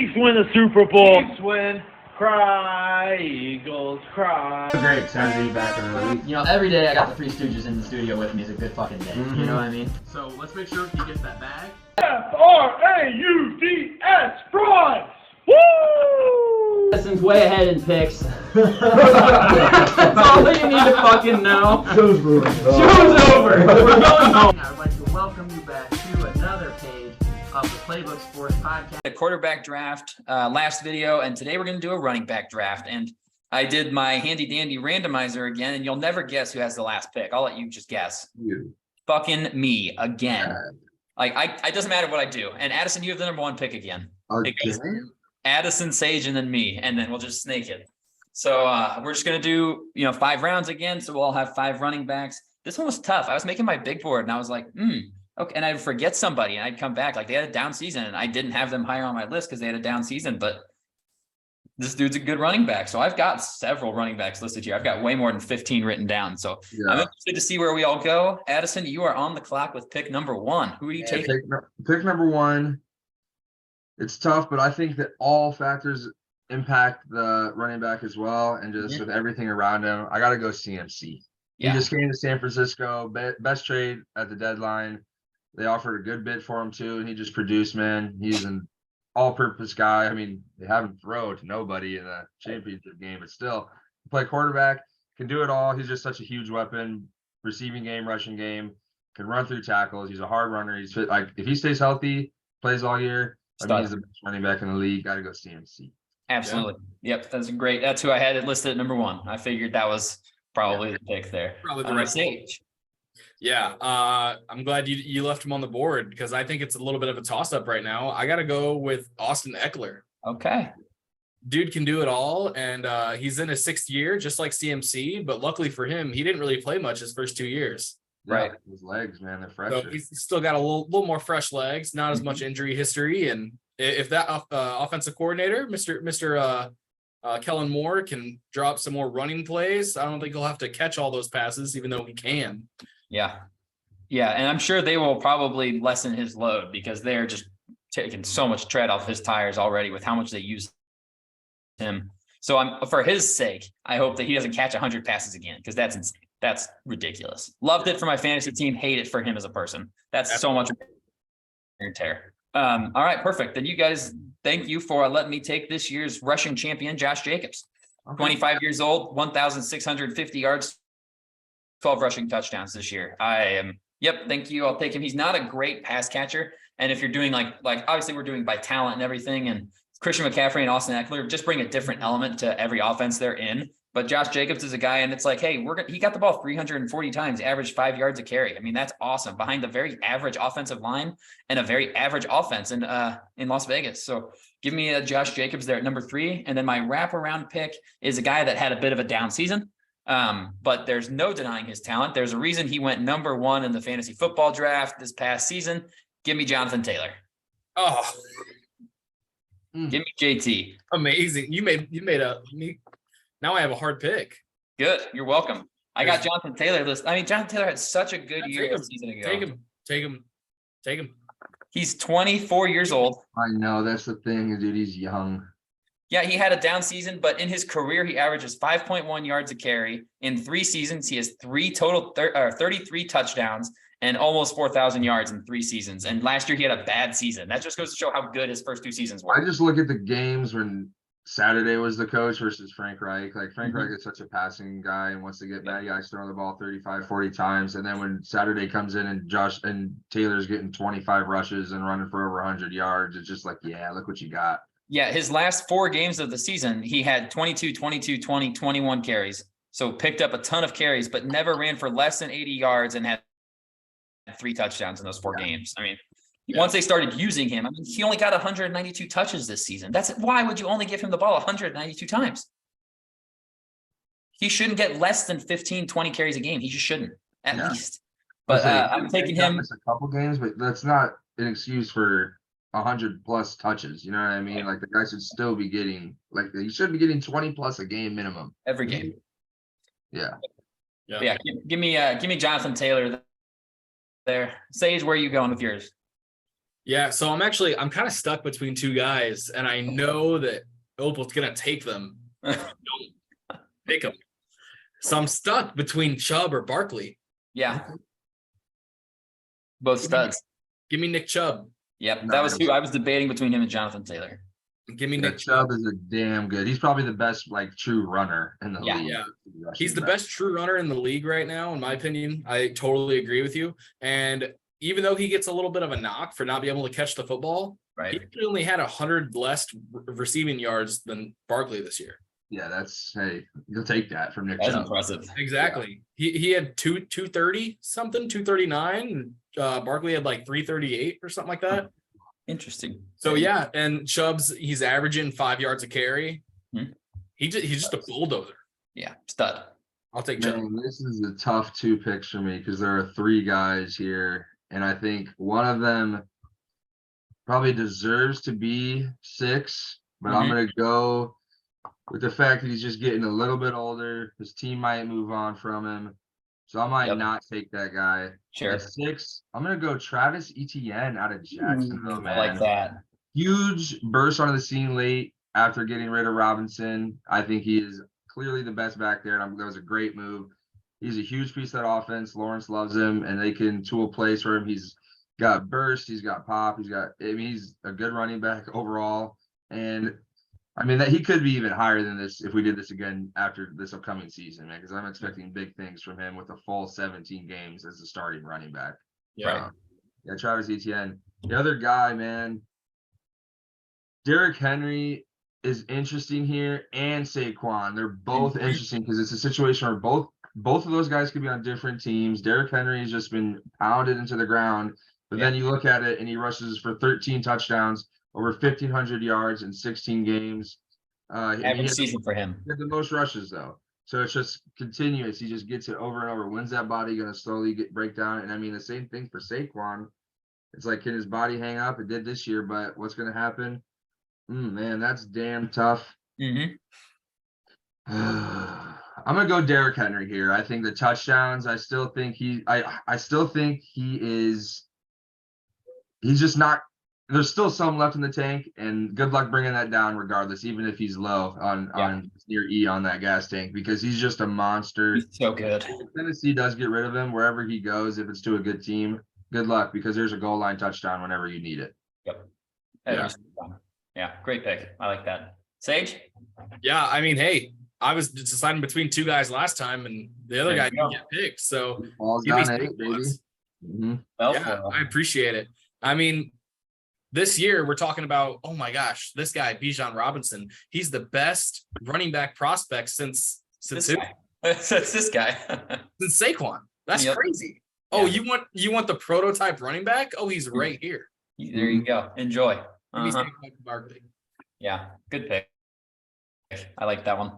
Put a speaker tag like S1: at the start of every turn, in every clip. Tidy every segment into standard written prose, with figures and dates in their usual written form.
S1: Chiefs win the Super Bowl.
S2: Chiefs win. Cry, Eagles, cry.
S3: Great, excited to be back in the league.
S4: You know, every day I got the Three Stooges in the studio with me is a good fucking day.
S3: Mm-hmm.
S4: You know what I mean?
S3: So let's make sure he gets that bag.
S1: Frauds, frauds. Woo!
S4: Justin's way ahead in picks. That's all that you need to fucking know.
S3: Show's over.
S4: Show's over. We're going home. I would like to welcome you back to another page of the Playbook Sports Podcast.
S5: The quarterback draft last video, and today we're going to do a running back draft. And I did my handy dandy randomizer again, and you'll never guess who has the last pick. I'll let you just guess.
S3: You.
S5: Fucking me again. Like it doesn't matter what I do. And Addison, you have the number one pick again. It goes Addison, Sage, and then me, and then we'll just snake it. So we're just gonna do 5 rounds again. So we'll all have 5 running backs. This one was tough. I was making my big board, and I was like, okay, and I'd forget somebody, and I'd come back like they had a down season, and I didn't have them higher on my list because they had a down season. But this dude's a good running back, so I've got several running backs listed here. I've got way more than 15 written down. So I'm interested to see where we all go. Addison, you are on the clock with pick number 1. Who are you taking?
S3: Pick number 1. It's tough, but I think that all factors impact the running back as well, and just with everything around him, I got to go CMC. He just came to San Francisco, best trade at the deadline. They offered a good bid for him too, and he just produced, man. He's an all-purpose guy. I mean, they haven't thrown to nobody in a championship game, but still, play quarterback, can do it all. He's just such a huge weapon, receiving game, rushing game, can run through tackles. He's a hard runner. He's fit. Like if he stays healthy, plays all year, I mean, he's the best running back in the league. Got to go CMC.
S5: Absolutely. Yep, that's great. That's who I had it listed at number 1. I figured that was probably the pick there.
S6: Probably the right
S5: Sage.
S6: Yeah, I'm glad you left him on the board because I think it's a little bit of a toss-up right now. I got to go with Austin Ekeler.
S5: Okay.
S6: Dude can do it all, and he's in his 6th year, just like CMC, but luckily for him, he didn't really play much his first 2 years.
S5: Right.
S3: His legs, man, they're fresh.
S6: So he's still got a little more fresh legs, not as much injury history, and if that offensive coordinator, Mr. Kellen Moore, can drop some more running plays, I don't think he'll have to catch all those passes, even though he can.
S5: Yeah. Yeah. And I'm sure they will probably lessen his load because they're just taking so much tread off his tires already with how much they use him. So for his sake, I hope that he doesn't catch 100 passes again because that's insane. That's ridiculous. Loved it for my fantasy team. Hate it for him as a person. That's so much wear and tear. All right, perfect. Then you guys, thank you for letting me take this year's rushing champion, Josh Jacobs. 25 years old, 1,650 yards, 12 rushing touchdowns this year. Thank you. I'll take him. He's not a great pass catcher. And if you're doing like obviously we're doing by talent and everything, and Christian McCaffrey and Austin Ekeler just bring a different element to every offense they're in. But Josh Jacobs is a guy, and it's like, hey, he got the ball 340 times, averaged 5 yards a carry. I mean, that's awesome behind a very average offensive line and a very average offense in Las Vegas. So give me Josh Jacobs there at number 3. And then my wraparound pick is a guy that had a bit of a down season. But there's no denying his talent. There's a reason he went number 1 in the fantasy football draft this past season. Give me Jonathan Taylor.
S6: Oh,
S5: give me JT.
S6: Amazing. You made me. Now I have a hard pick.
S5: Good. You're welcome. I got Jonathan Taylor list. I mean, Jonathan Taylor had such a good year a season ago.
S6: Take him.
S5: He's 24 years old.
S3: I know, that's the thing, dude. He's young.
S5: Yeah, he had a down season, but in his career, he averages 5.1 yards a carry. In 3 seasons, he has 33 touchdowns and almost 4,000 yards in 3 seasons. And last year, he had a bad season. That just goes to show how good his first 2 seasons were.
S3: I just look at the games when Saturday was the coach versus Frank Reich. Like Frank Reich is such a passing guy and wants to get mad guys throwing the ball 35, 40 times. And then when Saturday comes in and Josh and Taylor's getting 25 rushes and running for over 100 yards, it's just like, yeah, look what you got.
S5: Yeah, his last 4 games of the season, he had 22, 22, 20, 21 carries. So picked up a ton of carries, but never ran for less than 80 yards and had 3 touchdowns in those 4 games. I mean, once they started using him, I mean, he only got 192 touches this season. Why would you only give him the ball 192 times? He shouldn't get less than 15, 20 carries a game. He just shouldn't, at least. But I'm taking him.
S3: A couple games, but that's not an excuse for 100+ touches. You know what I mean? Like the guy should still be getting, he should be getting 20+ a game minimum.
S5: Every game.
S3: Yeah.
S5: Give me Jonathan Taylor there. Sage, where are you going with yours?
S6: Yeah, so I'm kind of stuck between two guys, and I know that Opal's gonna take them. Don't pick them. So I'm stuck between Chubb or Barkley.
S5: Yeah. Both studs.
S6: Give me Nick Chubb.
S5: Yep. That was who I was debating between him and Jonathan Taylor.
S6: Give me
S3: Yeah,
S6: Nick Chubb.
S3: Chubb is a damn good. He's probably the best like true runner in the
S5: Yeah.
S3: league.
S6: Yeah.
S3: Rushing
S6: He's the
S3: back.
S6: best true runner in the league right now, in my opinion. I totally agree with you. And even though he gets a little bit of a knock for not being able to catch the football, he
S5: Right.
S6: actually only had 100 less receiving yards than Barkley this year.
S3: Yeah, hey, you'll take that from Nick
S5: That's
S3: Chubb.
S5: impressive.
S6: Exactly. He had 230 something, 239. Barkley had like 338 or something like that.
S5: Interesting.
S6: So yeah, and he's averaging 5 yards a carry.
S5: Hmm.
S6: He's just a bulldozer.
S5: Yeah. Stud.
S6: I'll take Chubb.
S3: Man, this is a tough 2 picks for me because there are 3 guys here, and I think one of them probably deserves to be 6, but I'm gonna go with the fact that he's just getting a little bit older. His team might move on from him, so I might
S5: Yep.
S3: not take that guy.
S5: Sure.
S3: At 6, I'm gonna go Travis Etienne out of Jacksonville, man.
S5: I like that.
S3: Huge burst onto the scene late after getting rid of Robinson. I think he is clearly the best back there, and that was a great move. He's a huge piece of that offense. Lawrence loves him, and they can tool plays for him. He's got burst, he's got pop, he's a good running back overall. And I mean that he could be even higher than this if we did this again after this upcoming season, man, because I'm expecting big things from him with a full 17 games as a starting running back.
S6: Yeah.
S3: Yeah, Travis Etienne. The other guy, man, Derrick Henry is interesting here, and Saquon. They're both interesting because it's a situation where both of those guys could be on different teams. Derrick Henry has just been pounded into the ground, but then you look at it and he rushes for 13 touchdowns, over 1,500 yards in 16 games. And he
S5: Average
S3: had
S5: season for him.
S3: the most rushes though. So it's just continuous. He just gets it over and over. When's that body going to slowly break down? And I mean, the same thing for Saquon. It's like, can his body hang up? It did this year, but what's going to happen? Man, that's damn tough.
S5: Mm-hmm.
S3: I'm gonna go Derrick Henry here. I think the touchdowns. I still think I still think he's just not. There's still some left in the tank, and good luck bringing that down, regardless. Even if he's low on near E on that gas tank, because he's just a monster.
S5: He's so good.
S3: If Tennessee does get rid of him wherever he goes. If it's to a good team, good luck, because there's a goal line touchdown whenever you need it.
S5: Yep.
S6: Yeah.
S5: Yeah. Great pick. I like that. Sage?
S6: Yeah, I mean, hey, I was deciding between 2 guys last time, and the other
S5: There
S6: guy
S5: you go.
S6: didn't get picked. So
S3: Ball's
S6: give me
S3: down 8,
S6: some
S3: baby.
S6: plus.
S3: Mhm.
S5: Well,
S6: Yeah, I appreciate it. I mean, this year we're talking about, oh my gosh, this guy, Bijan Robinson, he's the best running back prospect since
S5: this
S6: who?
S5: guy. It's this guy.
S6: Since Saquon. That's
S5: Yep.
S6: crazy. Oh,
S5: Yeah.
S6: you want the prototype running back? Oh, he's right here.
S5: There you go. Enjoy.
S6: Give me
S5: Uh-huh.
S6: Saquon Barkley.
S5: Yeah, good pick. I like that one.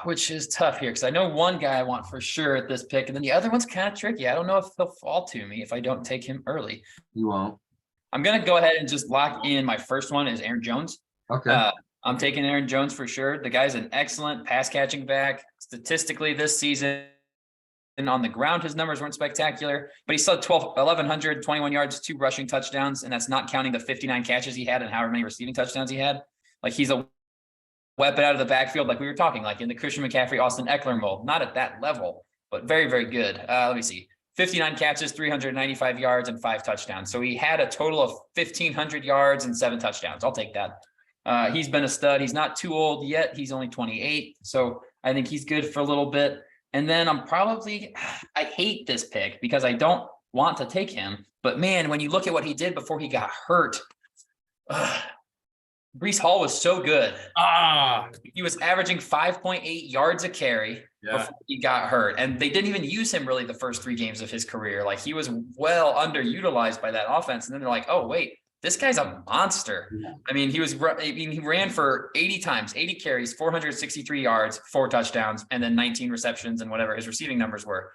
S5: Which is tough here because I know one guy I want for sure at this pick, and then the other one's kind of tricky. I don't know if he'll fall to me if I don't take him early.
S3: You won't.
S5: I'm gonna go ahead and just lock in my first one is Aaron Jones.
S3: Okay.
S5: I'm taking Aaron Jones for sure. The guy's an excellent pass catching back. Statistically, this season, and on the ground, his numbers weren't spectacular, but he still had 1,121 yards, 2 rushing touchdowns, and that's not counting the 59 catches he had and however many receiving touchdowns he had. Like, he's a weapon out of the backfield, like we were talking, like in the Christian McCaffrey, Austin Eckler mold. Not at that level, but very, very good. Let me see. 59 catches, 395 yards, and 5 touchdowns. So he had a total of 1,500 yards and 7 touchdowns. I'll take that. He's been a stud. He's not too old yet. He's only 28. So I think he's good for a little bit. And then I hate this pick because I don't want to take him. But man, when you look at what he did before he got hurt, Breece Hall was so good. He was averaging 5.8 yards a carry before he got hurt. And they didn't even use him really the first 3 games of his career. Like, he was well underutilized by that offense. And then they're like, oh, wait, this guy's a monster. I mean, he ran for 80 times, 80 carries, 463 yards, 4 touchdowns, and then 19 receptions and whatever his receiving numbers were.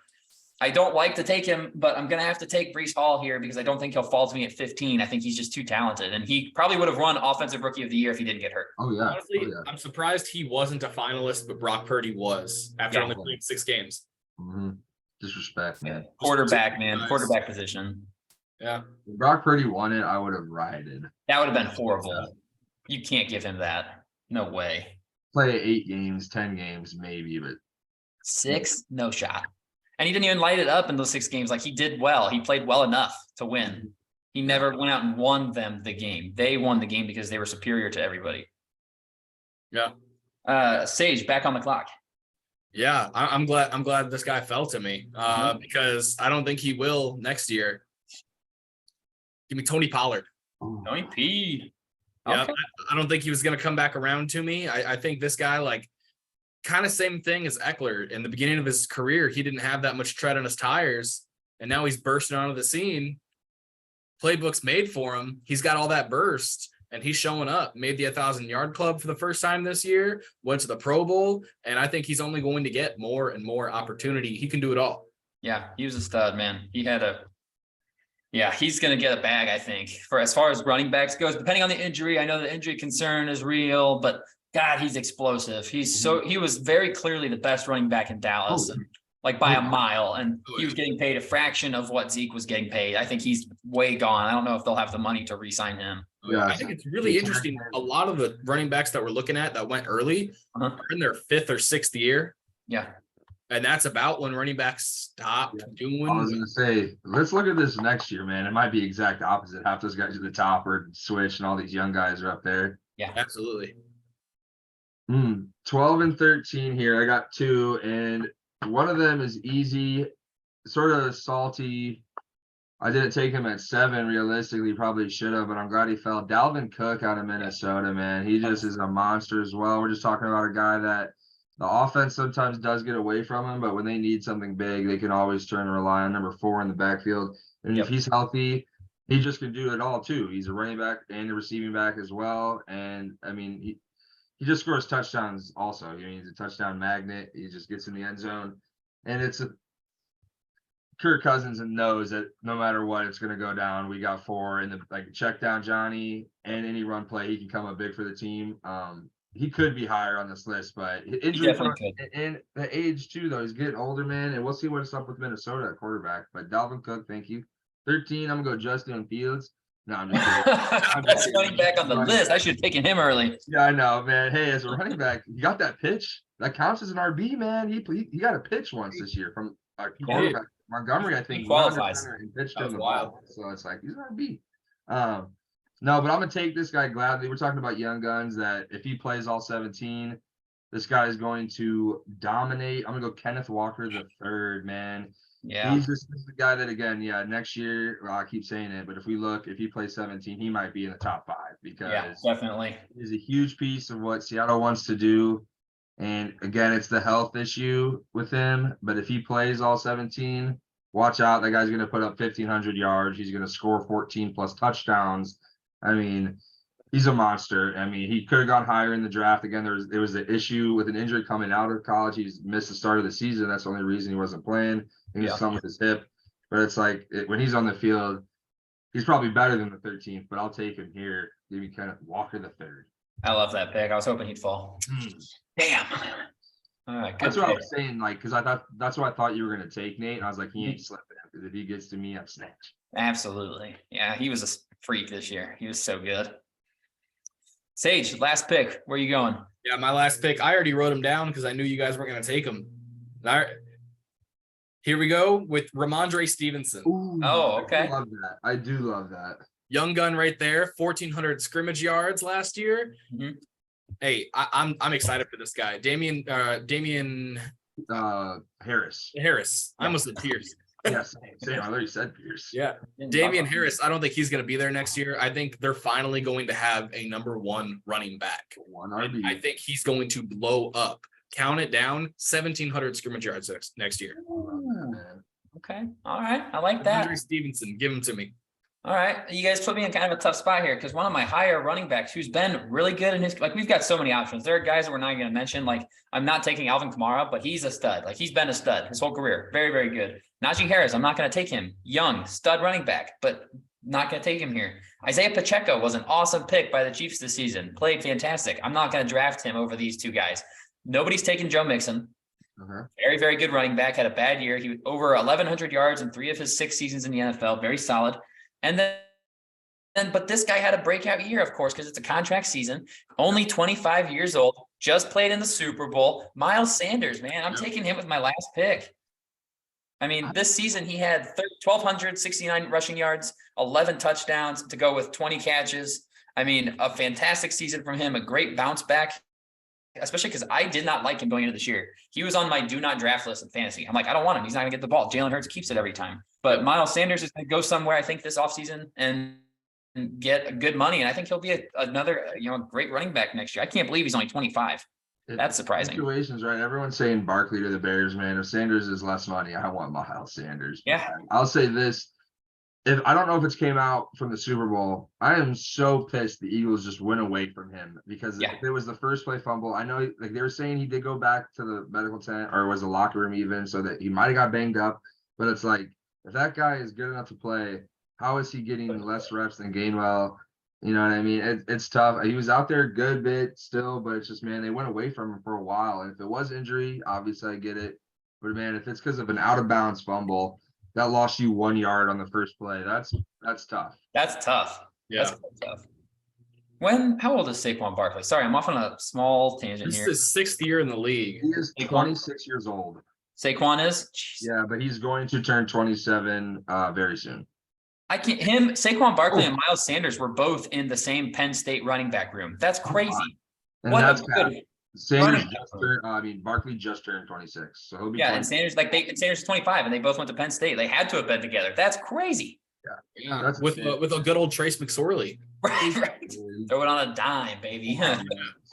S5: I don't like to take him, but I'm going to have to take Breece Hall here because I don't think he'll fall to me at 15. I think he's just too talented, and he probably would have won Offensive Rookie of the Year if he didn't get hurt.
S3: Oh yeah.
S6: Honestly, I'm surprised he wasn't a finalist, but Brock Purdy was after only playing 6 games.
S3: Disrespect, man.
S5: Quarterback, man, quarterback position.
S6: Yeah.
S3: If Brock Purdy won it, I would have rioted.
S5: That would have been horrible. You can't give him that. No way.
S3: Play 8 games, 10 games, maybe, but
S5: 6, no shot. And he didn't even light it up in those 6 games. Like, he did well. He played well enough to win. He never went out and won them the game. They won the game because they were superior to everybody.
S6: Yeah.
S5: Sage, back on the clock.
S6: Yeah. I'm glad this guy fell to me because I don't think he will next year. Give me Tony Pollard.
S5: Tony P.
S6: Yeah,
S5: Okay.
S6: I don't think he was going to come back around to me. I think this guy, like, kind of same thing as Eckler. In the beginning of his career, he didn't have that much tread on his tires, and now he's bursting onto the scene. Playbook's made for him. He's got all that burst, and he's showing up. Made the 1,000-yard club for the first time this year, went to the Pro Bowl, and I think he's only going to get more and more opportunity. He can do it all.
S5: Yeah, he was a stud, man. He's going to get a bag, I think. For as far as running backs goes, depending on the injury, I know the injury concern is real, but God, he's explosive. He was very clearly the best running back in Dallas, and like by a mile, and he was getting paid a fraction of what Zeke was getting paid. I think he's way gone. I don't know if they'll have the money to re-sign him.
S3: Yeah.
S6: I think it's really interesting. A lot of the running backs that we're looking at that went early are in their 5th or 6th year.
S5: Yeah.
S6: And that's about when running backs stop doing.
S3: I was gonna say, let's look at this next year, man. It might be exact opposite. Half those guys at the top or switch, and all these young guys are up there.
S5: Yeah,
S6: Absolutely.
S3: 12 and 13 here. I got 2, and one of them is easy, sort of salty. I didn't take him at 7. Realistically, probably should have, but I'm glad he fell. Dalvin Cook out of Minnesota, man. He just is a monster as well. We're just talking about a guy that the offense sometimes does get away from him, but when they need something big, they can always turn and rely on number 4 in the backfield. And if he's healthy, he just can do it all too. He's a running back and a receiving back as well. And I mean, he just scores touchdowns also. I mean, he's a touchdown magnet. He just gets in the end zone. And it's a Kirk Cousins and knows that no matter what, it's going to go down. We got 4 in the check down Johnny, and any run play, he can come up big for the team. He could be higher on this list, but injury and the age too, though. He's getting older, man, and we'll see what's up with Minnesota at quarterback. But Dalvin Cook, thank you. 13, I'm gonna go Justin Fields. No, I'm just kidding.
S5: Best running back on the list. I should have taken him early.
S3: Yeah, I know, man. Hey, as a running back, you got that pitch. That counts as an RB, man. He got a pitch once this year from a quarterback. Montgomery, I think,
S5: He qualifies.
S3: And pitched
S6: That was
S3: him the
S6: wild.
S3: ball. So it's like he's an RB. No, but I'm gonna take this guy gladly. We're talking about young guns that if he plays all 17, this guy is going to dominate. I'm gonna go Kenneth Walker the third, man.
S5: Yeah.
S3: He's just the guy that, again, next year, well, I keep saying it, but if he plays 17, he might be in the top 5 because
S5: Definitely.
S3: he's a huge piece of what Seattle wants to do. And again, it's the health issue with him. But if he plays all 17, watch out. That guy's going to put up 1,500 yards. He's going to score 14 plus touchdowns. I mean, he's a monster. I mean, he could have gone higher in the draft. Again, there was an issue with an injury coming out of college. He's missed the start of the season. That's the only reason he wasn't playing. He was something with his hip. But it's like when he's on the field, he's probably better than the 13th. But I'll take him here. Give me Kenneth Walker the third.
S5: I love that pick. I was hoping he'd fall. Damn. All right. Good
S3: That's what I
S5: pick.
S3: was saying, because that's what I thought you were going to take, Nate. And I was like, he ain't slipping. Because if he gets to me, I'm snatched.
S5: Absolutely. Yeah, he was a freak this year. He was so good. Sage, last pick. Where are you going?
S6: Yeah, my last pick. I already wrote him down because I knew you guys weren't going to take him. All right. Here we go with Ramondre Stevenson.
S3: Ooh,
S5: Oh, okay.
S3: I do love that.
S6: Young gun right there, 1,400 scrimmage yards last year.
S5: Mhm.
S6: Hey, I'm excited for this guy. Damian
S3: Harris.
S6: Harris. I almost said Pierce.
S3: Yes, same. I already said Pierce.
S6: Yeah. Damian Harris, I don't think he's going to be there next year. I think they're finally going to have a number 1 running back.
S3: One
S6: And
S3: RB.
S6: I think he's going to blow up. Count it down, 1,700 scrimmage yards next year.
S3: Man.
S5: Okay. All right. I like that.
S6: Ramondre Stevenson, give him to me.
S5: All right. You guys put me in kind of a tough spot here because one of my higher running backs who's been really good in his, we've got so many options. There are guys that we're not going to mention. Like, I'm not taking Alvin Kamara, but he's a stud. Like, he's been a stud his whole career. Very, very good. Najee Harris, I'm not going to take him. Young, stud running back, but not going to take him here. Isaiah Pacheco was an awesome pick by the Chiefs this season. Played fantastic. I'm not going to draft him over these 2 guys. Nobody's taken Joe Mixon. Very, very good running back. Had a bad year. He was over 1,100 yards in 3 of his 6 seasons in the NFL. Very solid. And then, but this guy had a breakout year, of course, because it's a contract season, only 25 years old, just played in the Super Bowl. Miles Sanders, man, I'm taking him with my last pick. I mean, this season he had 1,269 rushing yards, 11 touchdowns to go with 20 catches. I mean, a fantastic season from him, a great bounce back, especially because I did not like him going into this year. He was on my do not draft list in fantasy. I'm like, I don't want him. He's not gonna get the ball. Jalen Hurts keeps it every time. But Miles Sanders is gonna go somewhere, I think, this offseason and get good money. And I think he'll be another, great running back next year. I can't believe he's only 25. That's surprising.
S3: Situations, right? Everyone's saying Barkley to the Bears, man. If Sanders is less money, I want Miles Sanders.
S5: Yeah.
S3: I'll say this. If I don't know if it's came out from the Super Bowl, I am so pissed the Eagles just went away from him because if it was the first play fumble, I know like they were saying he did go back to the medical tent or was a locker room even so that he might have got banged up. But it's like, if that guy is good enough to play, how is he getting less reps than Gainwell? You know what I mean? It's tough. He was out there a good bit still, but it's just, man, they went away from him for a while. And if it was injury, obviously I get it. But man, if it's because of an out of bounds fumble that lost you 1 yard on the first play, that's tough.
S5: That's tough.
S6: Yeah.
S5: That's tough. How old is Saquon Barkley? Sorry, I'm off on a small tangent
S6: This
S5: here.
S6: is his 6th year in the league.
S3: He is 26 years old.
S5: Saquon is? Jeez.
S3: Yeah, but he's going to turn 27 very soon.
S5: Saquon Barkley and Miles Sanders were both in the same Penn State running back room. That's crazy.
S3: And
S5: What
S3: that's
S5: a
S3: cap.
S5: good
S3: Sanders
S5: running
S3: just turned, Barkley just turned 26. So he'll be
S5: and
S3: 20.
S5: Sanders, Sanders is 25 and they both went to Penn State. They had to have been together. That's crazy.
S6: Yeah,
S3: That's
S6: with a good old Trace McSorley.
S5: Right. Throw it on a dime, baby.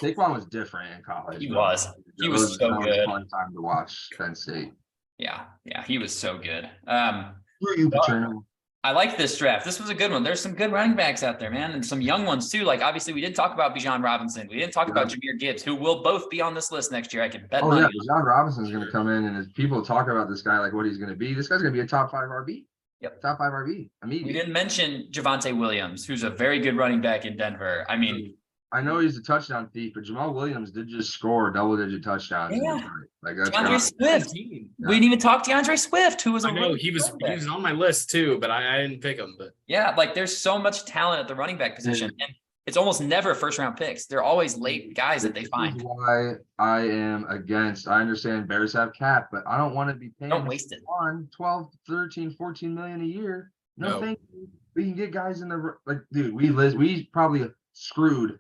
S3: Saquon was different in college.
S5: He was. He was so
S3: that
S5: good.
S3: a fun time to watch Penn State.
S5: Yeah, he was so good.
S3: Who are you, Paterno?
S5: I like this draft. This was a good one. There's some good running backs out there, man, and some young ones too. Like obviously, we did talk about Bijan Robinson. We didn't talk about Jahmyr Gibbs, who will both be on this list next year. I can bet money.
S3: Oh yeah, John Robinson's going to come in, and as people talk about this guy, like what he's going to be, this guy's going to be a top 5 RB.
S5: Yep,
S3: top 5 RB.
S5: We didn't mention Javonte Williams, who's a very good running back in Denver. I mean,
S3: I know he's a touchdown thief, but Jamal Williams did just score double-digit touchdowns.
S5: Yeah.
S3: Like that's
S5: DeAndre Swift.
S6: Yeah.
S5: We didn't even talk DeAndre Swift, who was
S6: I know he was on my list too, but I didn't pick him. But
S5: yeah, like there's so much talent at the running back position, and it's almost never first round picks. They're always late guys that they find.
S3: This is why I am against. I understand Bears have cap, but I don't want to be paying
S5: Don't waste it.
S3: on 12, 13, 14 million a year. No,
S6: No.
S3: thank you. We can get guys in the dude. We probably screwed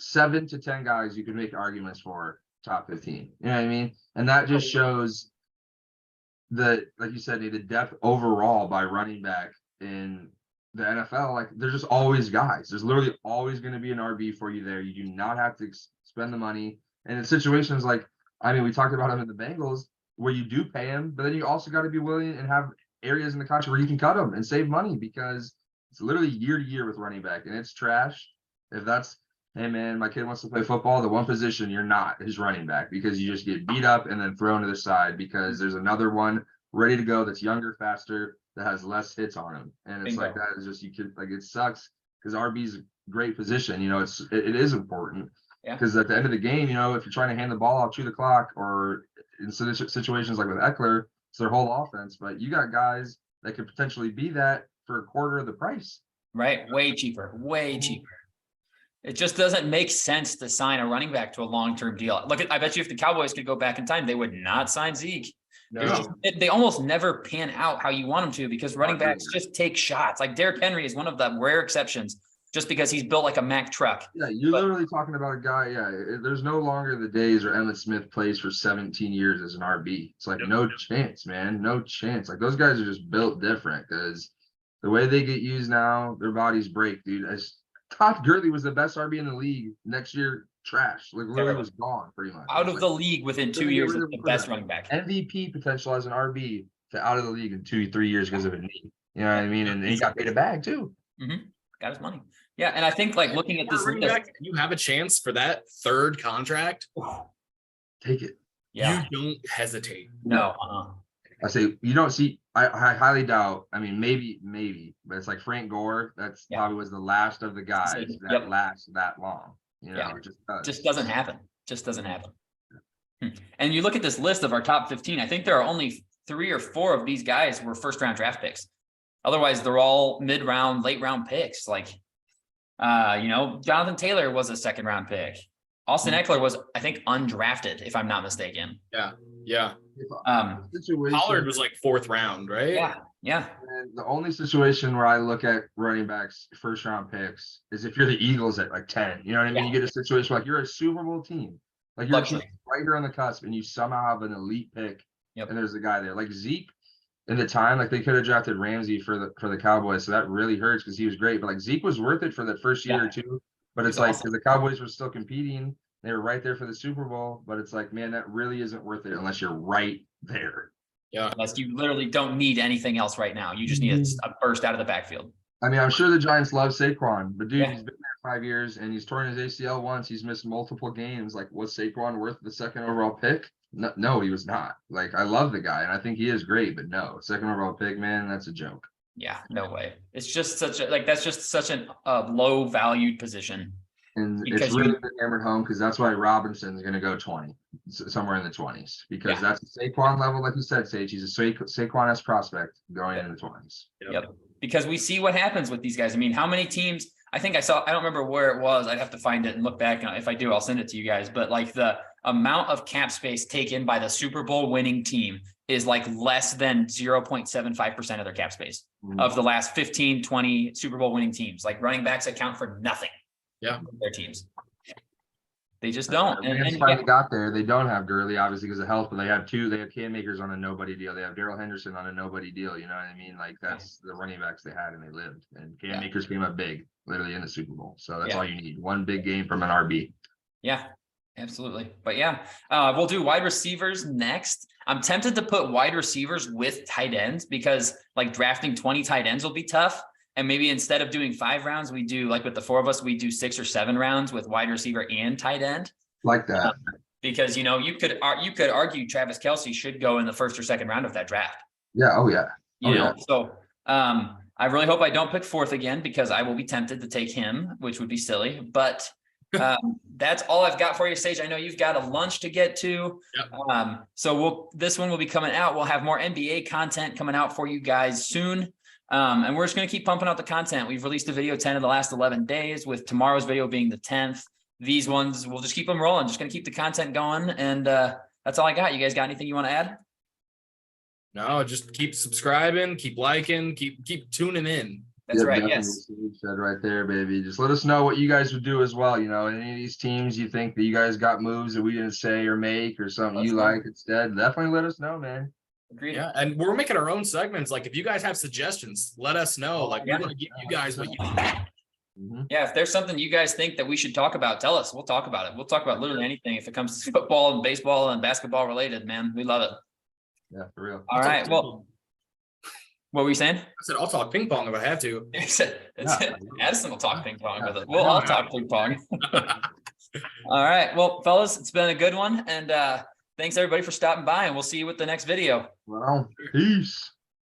S3: 7 to 10 guys you could make arguments for top 15. You know what I mean? And that just shows that, like you said, the depth overall by running back in the NFL. Like there's just always guys. There's literally always going to be an RB for you there. You do not have to spend the money. And in situations like, we talked about him in the Bengals where you do pay him, but then you also got to be willing and have areas in the contract where you can cut them and save money because it's literally year to year with running back and it's trash. If that's, hey man, my kid wants to play football, the one position you're not is running back because you just get beat up and then thrown to the side because there's another one ready to go that's younger, faster, that has less hits on him. And it's like that is just, you could like, it sucks because RB's a great position. It is important because at the end of the game, if you're trying to hand the ball off, chew the clock, or in situations like with Eckler, it's their whole offense. But you got guys that could potentially be that for a quarter of the price.
S5: Right. Way cheaper. It just doesn't make sense to sign a running back to a long-term deal. I bet you if the Cowboys could go back in time, they would not sign Zeke.
S3: No.
S5: They almost never pan out how you want them to because running backs just take shots. Like Derrick Henry is one of the rare exceptions just because he's built like a Mack truck.
S3: Yeah, you're literally talking about a guy. Yeah, there's no longer the days where Emmitt Smith plays for 17 years as an RB. It's like no chance, man. No chance. Like those guys are just built different because the way they get used now, their bodies break, dude. Todd Gurley was the best RB in the league. Next year, trash. Like literally was gone pretty much.
S5: Out of the league within 2 years of the best running back.
S3: MVP potential as an RB to out of the league in 2-3 years because of a knee. You know what I mean? And he got paid a bag too.
S5: Mm-hmm. Got his money. Yeah, and I think like looking at this list,
S6: you have a chance for that third contract.
S3: Take it.
S5: Yeah.
S6: You don't hesitate.
S5: No.
S3: I say you don't see. I highly doubt. Maybe, but it's like Frank Gore. That's probably was the last of the guys that last that long. It just doesn't happen.
S5: Just doesn't happen. And you look at this list of our top 15. I think there are only 3 or 4 of these guys were first round draft picks. Otherwise, they're all mid-round, late-round picks. Like, Jonathan Taylor was a second-round pick. Austin Eckler was, I think, undrafted, if I'm not mistaken.
S6: Yeah.
S3: Situation,
S6: Pollard was like 4th round, right?
S5: Yeah.
S3: and the only situation where I look at running backs first round picks is if you're the Eagles at like 10. You know what I mean? You get a situation like you're a Super Bowl team, like you're a team
S5: Luxury.
S3: right here on the cusp, and you somehow have an elite pick,
S5: Yep.
S3: and there's a guy there like Zeke. In the time, like they could have drafted Ramsey for the Cowboys, so that really hurts because he was great. But like Zeke was worth it for that first year or two. But it's
S5: He's
S3: like
S5: awesome.
S3: because the Cowboys were still competing, they were right there for the Super Bowl. But it's like, man, that really isn't worth it unless you're right there.
S5: Unless you literally don't need anything else right now. You just need a burst out of the backfield.
S3: I mean, I'm sure the Giants love Saquon, but dude,
S5: Yeah.
S3: he's been there 5 years and he's torn his ACL once. He's missed multiple games. Like, was Saquon worth the second overall pick? No, he was not. Like, I love the guy and I think he is great, but no, second overall pick, man, that's a joke.
S5: Yeah, no way. It's just that's just such a low valued position.
S3: And
S5: Because
S3: it's really been hammered home because that's why Robinson's going to go 20, somewhere in the 20s, because that's a Saquon level, like you said, Sage. He's a Saquon-esque prospect going in the 20s.
S5: Yep. Because we see what happens with these guys. I mean, how many teams? I think I don't remember where it was. I'd have to find it and look back. If I do, I'll send it to you guys. But like the amount of cap space taken by the Super Bowl winning team is like less than 0.75% of their cap space of the last 15, 20 Super Bowl winning teams. Like running backs account for nothing.
S6: Yeah.
S5: Their teams. They just don't.
S3: Rams finally got there. They don't have Gurley, obviously, because of health, but they have two. They have Cam Akers on a nobody deal. They have Darrell Henderson on a nobody deal. You know what I mean? Like, that's the running backs they had and they lived. And Cam Akers came up big, literally in the Super Bowl. So that's all you need. One big game from an RB.
S5: Yeah, absolutely. But yeah, we'll do wide receivers next. I'm tempted to put wide receivers with tight ends because like drafting 20 tight ends will be tough. And maybe instead of doing 5 rounds, we do like with the 4 of us, we do 6 or 7 rounds with wide receiver and tight end.
S3: Like that.
S5: Because, you could argue Travis Kelce should go in the 1st or 2nd round of that draft.
S3: Yeah. Oh, yeah.
S5: You know, so I really hope I don't pick 4th again because I will be tempted to take him, which would be silly. But that's all I've got for you, Sage. I know you've got a lunch to get to.
S6: Yep.
S5: So this one will be coming out. We'll have more NBA content coming out for you guys soon. And we're just going to keep pumping out the content. We've released a video 10 of the last 11 days with tomorrow's video being the 10th. These ones, we'll just keep them rolling. Just going to keep the content going. And that's all I got. You guys got anything you want to add?
S6: No, just keep subscribing, keep liking, keep tuning in.
S5: That's right. Yes.
S3: Said right there, baby. Just let us know what you guys would do as well. You know, any of these teams you think that you guys got moves that we didn't say or make or something you like instead, definitely let us know, man.
S5: Agreed.
S6: Yeah, and we're making our own segments. Like if you guys have suggestions, let us know. Like we want to give you guys what you need.
S5: Yeah, if there's something you guys think that we should talk about, tell us. We'll talk about it. We'll talk about literally anything if it comes to football and baseball and basketball related, man. We love it.
S3: Yeah, for real.
S5: All right. Well, what were you saying?
S6: I said I'll talk ping pong if I have to.
S5: Addison will talk ping pong with it. We'll all talk ping pong. All right. Well, fellas, it's been a good one. And thanks everybody for stopping by, and we'll see you with the next video.
S3: Well, peace.